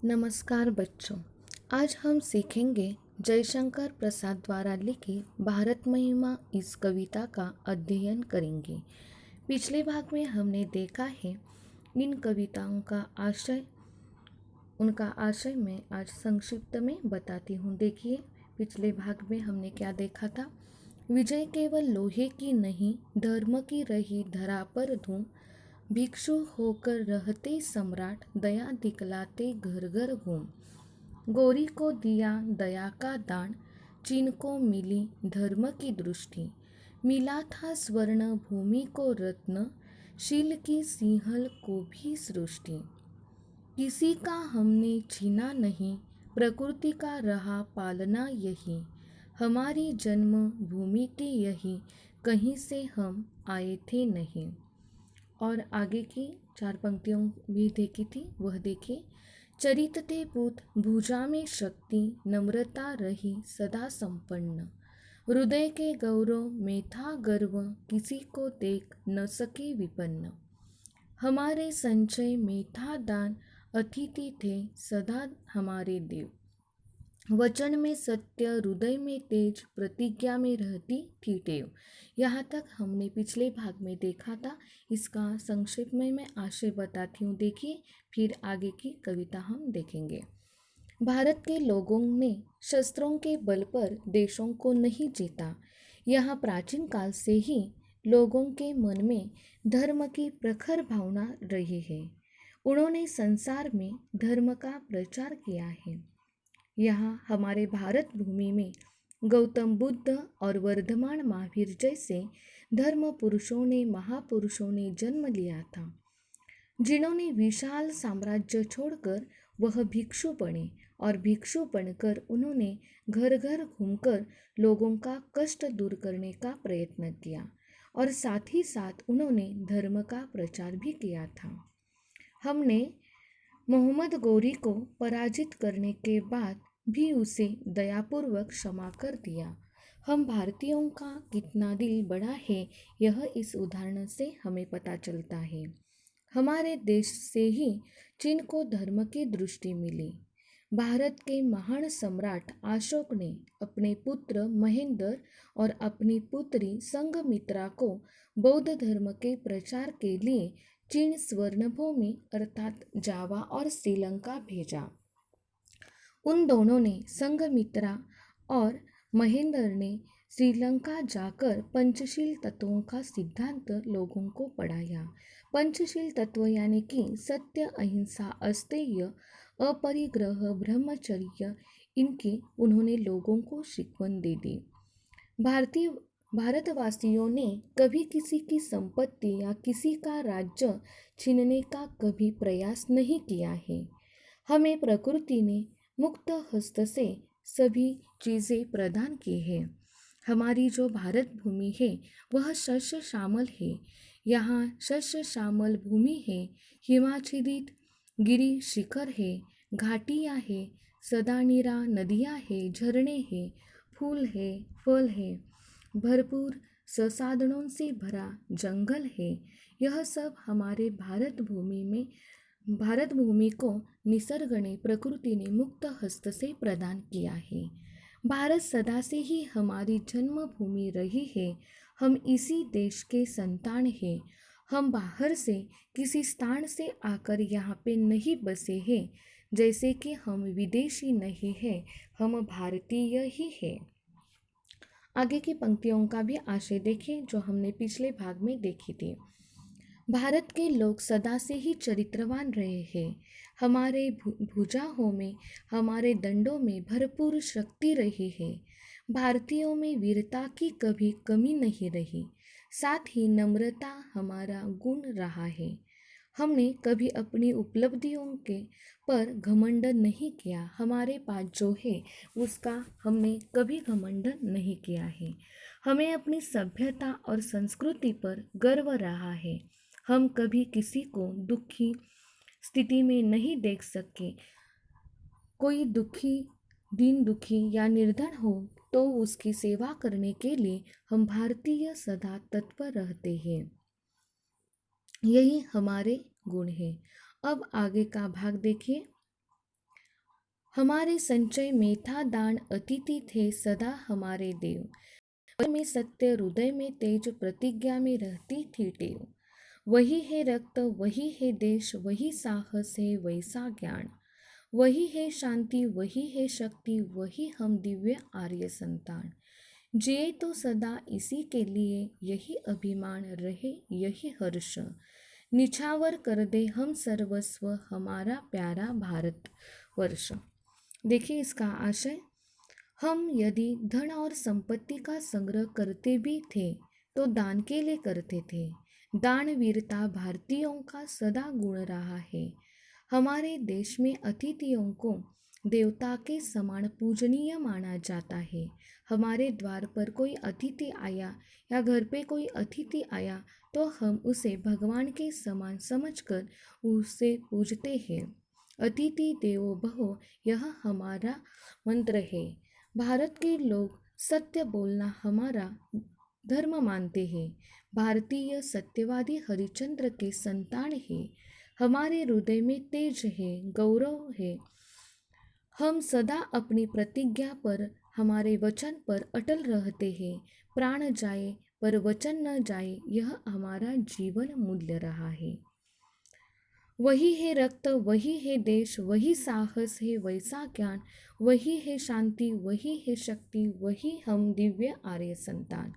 नमस्कार बच्चों। आज हम सीखेंगे जयशंकर प्रसाद द्वारा लिखी भारत महिमा इस कविता का अध्ययन करेंगे। पिछले भाग में हमने देखा है इन कविताओं का आशय। उनका आशय मैं आज संक्षिप्त में बताती हूँ। देखिए, पिछले भाग में हमने क्या देखा था। विजय केवल लोहे की नहीं, धर्म की रही धरा पर धूम। भिक्षु होकर रहते सम्राट, दया दिखलाते घर घर घूम। गौरी को दिया दया का दान, चीन को मिली धर्म की दृष्टि। मिला था स्वर्ण भूमि को रत्न, शील की सिंहल को भी सृष्टि। किसी का हमने छीना नहीं, प्रकृति का रहा पालना यही। हमारी जन्म भूमि की यही, कहीं से हम आए थे नहीं। और आगे की 4 पंक्तियों भी देखी थी, वह देखिए। चरित थे पूत भुजा में शक्ति, नम्रता रही सदा संपन्न। हृदय के गौरव में था गर्व, किसी को देख न सके विपन्न। हमारे संचय में था दान, अतिथि थे सदा हमारे देव। वचन में सत्य, हृदय में तेज, प्रतिज्ञा में रहती थी टेव। यहाँ तक हमने पिछले भाग में देखा था। इसका संक्षेप में मैं आशय बताती हूँ। देखिए, फिर आगे की कविता हम देखेंगे। भारत के लोगों ने शस्त्रों के बल पर देशों को नहीं जीता। यहाँ प्राचीन काल से ही लोगों के मन में धर्म की प्रखर भावना रही है। उन्होंने संसार में धर्म का प्रचार किया है। यहाँ हमारे भारत भूमि में गौतम बुद्ध और वर्धमान महावीर जैसे धर्म पुरुषों ने, महापुरुषों ने जन्म लिया था, जिन्होंने विशाल साम्राज्य छोड़कर वह भिक्षु बने और भिक्षु बनकर उन्होंने घर घर घूमकर लोगों का कष्ट दूर करने का प्रयत्न किया और साथ ही साथ उन्होंने धर्म का प्रचार भी किया था। हमने मोहम्मद गौरी को पराजित करने के बाद भी उसे दयापूर्वक क्षमा कर दिया। हम भारतीयों का कितना दिल बड़ा है, यह इस उदाहरण से हमें पता चलता है। हमारे देश से ही चीन को धर्म की दृष्टि मिली। भारत के महान सम्राट अशोक ने अपने पुत्र महेंद्र और अपनी पुत्री संघमित्रा को बौद्ध धर्म के प्रचार के लिए चीन स्वर्णभूमि अर्थात जावा और श्रीलंका भेजा। उन दोनों ने, संघमित्रा और महेंद्र ने, श्रीलंका जाकर पंचशील तत्वों का सिद्धांत लोगों को पढ़ाया। पंचशील तत्व यानी कि सत्य, अहिंसा, अस्तेय, अपरिग्रह, ब्रह्मचर्य, इनकी उन्होंने लोगों को शिकवन दे दी। भारतवासियों ने कभी किसी की संपत्ति या किसी का राज्य छीनने का कभी प्रयास नहीं किया है। हमें प्रकृति ने मुक्त हस्त से सभी चीज़ें प्रदान की है। हमारी जो भारत भूमि है वह शस्य श्यामल है। यहाँ शस्य श्यामल भूमि है, हिमाच्छादित गिरी शिखर है, घाटियाँ है, सदा नीरा नदियाँ है, झरने हैं, फूल है, फल है, भरपूर संसाधनों से भरा जंगल है। यह सब हमारे भारत भूमि को निसर्ग ने, प्रकृति ने मुक्त हस्त से प्रदान किया है। भारत सदा से ही हमारी जन्मभूमि रही है। हम इसी देश के संतान हैं। हम बाहर से किसी स्थान से आकर यहाँ पे नहीं बसे हैं। जैसे कि हम विदेशी नहीं हैं, हम भारतीय ही हैं। आगे की पंक्तियों का भी आशय देखें जो हमने पिछले भाग में देखी थी। भारत के लोग सदा से ही चरित्रवान रहे हैं। हमारे भुजाओं में, हमारे दंडों में भरपूर शक्ति रही है। भारतीयों में वीरता की कभी कमी नहीं रही। साथ ही नम्रता हमारा गुण रहा है। हमने कभी अपनी उपलब्धियों के पर घमंड नहीं किया। हमारे पास जो है उसका हमने कभी घमंड नहीं किया है। हमें अपनी सभ्यता और संस्कृति पर गर्व रहा है। हम कभी किसी को दुखी स्थिति में नहीं देख सके। कोई दीन दुखी या निर्धन हो तो उसकी सेवा करने के लिए हम भारतीय सदा तत्पर रहते हैं। यही हमारे गुण हैं। अब आगे का भाग देखिए। हमारे संचय में था दान, अतिथि थे सदा हमारे देव। मन में सत्य, हृदय में तेज, प्रतिज्ञा में रहती थी टेव। वही है रक्त, वही है देश, वही साहस है वैसा ज्ञान। वही है शांति, वही है शक्ति, वही हम दिव्य आर्य संतान। जिए तो सदा इसी के लिए, यही अभिमान रहे यही हर्ष। निछावर कर दे हम सर्वस्व, हमारा प्यारा भारत वर्ष। देखिए इसका आशय, हम यदि धन और संपत्ति का संग्रह करते भी थे तो दान के लिए करते थे। दान वीरता भारतीयों का सदा गुण रहा है। हमारे देश में अतिथियों को देवता के समान पूजनीय माना जाता है। हमारे द्वार पर कोई अतिथि आया या घर पे कोई अतिथि आया तो हम उसे भगवान के समान समझकर उसे पूजते हैं। अतिथि देवो भव, यह हमारा मंत्र है। भारत के लोग सत्य बोलना हमारा धर्म मानते हैं। भारतीय सत्यवादी हरिश्चंद्र के संतान हैं। हमारे हृदय में तेज है, गौरव है। हम सदा अपनी प्रतिज्ञा पर, हमारे वचन पर अटल रहते हैं। प्राण जाए पर वचन न जाए, यह हमारा जीवन मूल्य रहा है। वही है रक्त, वही है देश, वही साहस है वैसा ज्ञान। वही है शांति, वही है शक्ति, वही हम दिव्य आर्य संतान।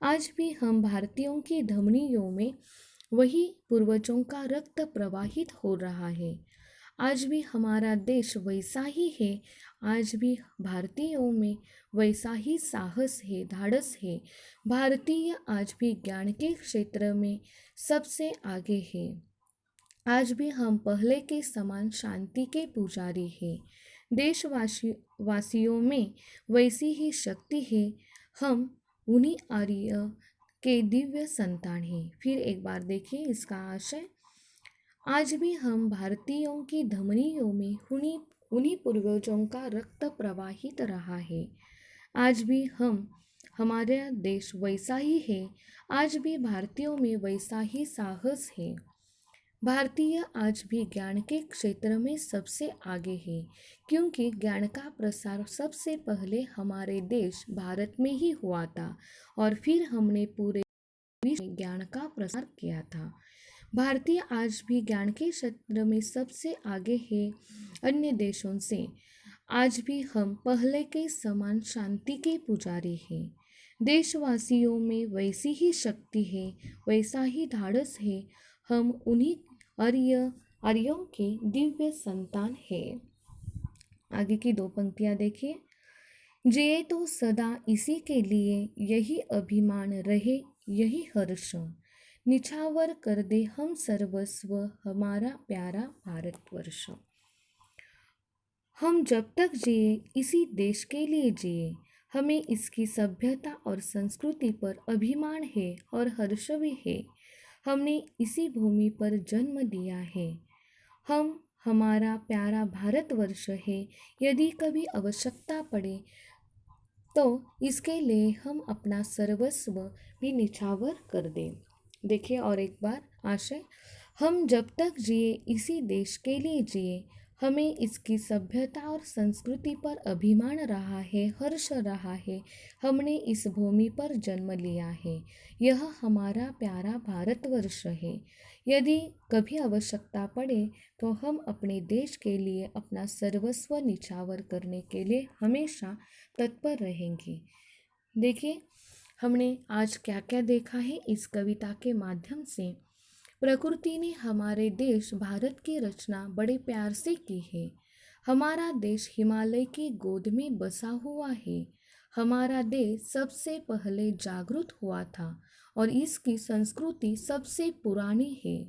आज भी हम भारतीयों की धमनियों में वही पूर्वजों का रक्त प्रवाहित हो रहा है। आज भी हमारा देश वैसा ही है। आज भी भारतीयों में वैसा ही साहस है, धाड़स है। भारतीय आज भी ज्ञान के क्षेत्र में सबसे आगे है। आज भी हम पहले के समान शांति के पुजारी हैं। वासियों में वैसी ही शक्ति है। हम उन्हीं आर्य के दिव्य संतान हैं। फिर एक बार देखिए इसका आशय, आज भी हम भारतीयों की धमनियों में उन्हीं पूर्वजों का रक्त प्रवाहित रहा है। आज भी हमारा देश वैसा ही है। आज भी भारतीयों में वैसा ही साहस है। भारतीय आज भी ज्ञान के क्षेत्र में सबसे आगे है, क्योंकि ज्ञान का प्रसार सबसे पहले हमारे देश भारत में ही हुआ था और फिर हमने पूरे विश्व में ज्ञान का प्रसार किया था। भारतीय आज भी ज्ञान के क्षेत्र में सबसे आगे है अन्य देशों से। आज भी हम पहले के समान शांति के पुजारी हैं। देशवासियों में वैसी ही शक्ति है, वैसा ही धाड़स है। हम उन्हीं आर्यों के दिव्य संतान है। आगे की दो पंक्तियां देखिए। जिए तो सदा इसी के लिए, यही अभिमान रहे यही हर्ष। निछावर कर दे हम सर्वस्व, हमारा प्यारा भारतवर्ष। हम जब तक जिए इसी देश के लिए जिए। हमें इसकी सभ्यता और संस्कृति पर अभिमान है और हर्ष भी है। हमने इसी भूमि पर जन्म लिया है। हमारा प्यारा भारतवर्ष है। यदि कभी आवश्यकता पड़े तो इसके लिए हम अपना सर्वस्व भी निछावर कर दें। देखिए और एक बार आशय, हम जब तक जिए इसी देश के लिए जिए। हमें इसकी सभ्यता और संस्कृति पर अभिमान रहा है, हर्ष रहा है। हमने इस भूमि पर जन्म लिया है। यह हमारा प्यारा भारतवर्ष है। यदि कभी आवश्यकता पड़े तो हम अपने देश के लिए अपना सर्वस्व निछावर करने के लिए हमेशा तत्पर रहेंगे। देखिए हमने आज क्या क्या देखा है इस कविता के माध्यम से। प्रकृति ने हमारे देश भारत की रचना बड़े प्यार से की है। हमारा देश हिमालय की गोद में बसा हुआ है। हमारा देश सबसे पहले जागृत हुआ था और इसकी संस्कृति सबसे पुरानी है।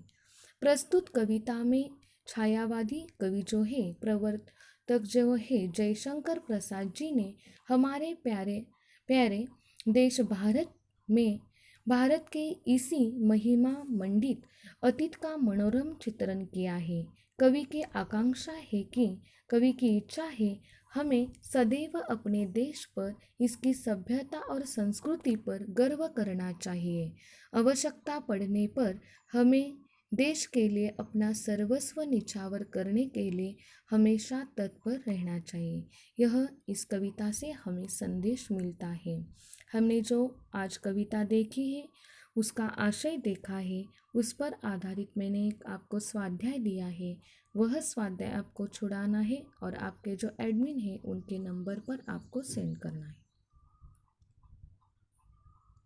प्रस्तुत कविता में छायावादी कवि जो है, प्रवर्तक जो है जयशंकर प्रसाद जी ने हमारे प्यारे प्यारे देश भारत में भारत के इसी महिमा मंडित अतीत का मनोरम चित्रण किया है। कवि की आकांक्षा है कि कवि की इच्छा है हमें सदैव अपने देश पर, इसकी सभ्यता और संस्कृति पर गर्व करना चाहिए। आवश्यकता पड़ने पर हमें देश के लिए अपना सर्वस्व निछावर करने के लिए हमेशा तत्पर रहना चाहिए। यह इस कविता से हमें संदेश मिलता है। हमने जो आज कविता देखी है उसका आशय देखा है, उस पर आधारित मैंने एक आपको स्वाध्याय दिया है। वह स्वाध्याय आपको छुड़ाना है और आपके जो एडमिन है उनके नंबर पर आपको सेंड करना है।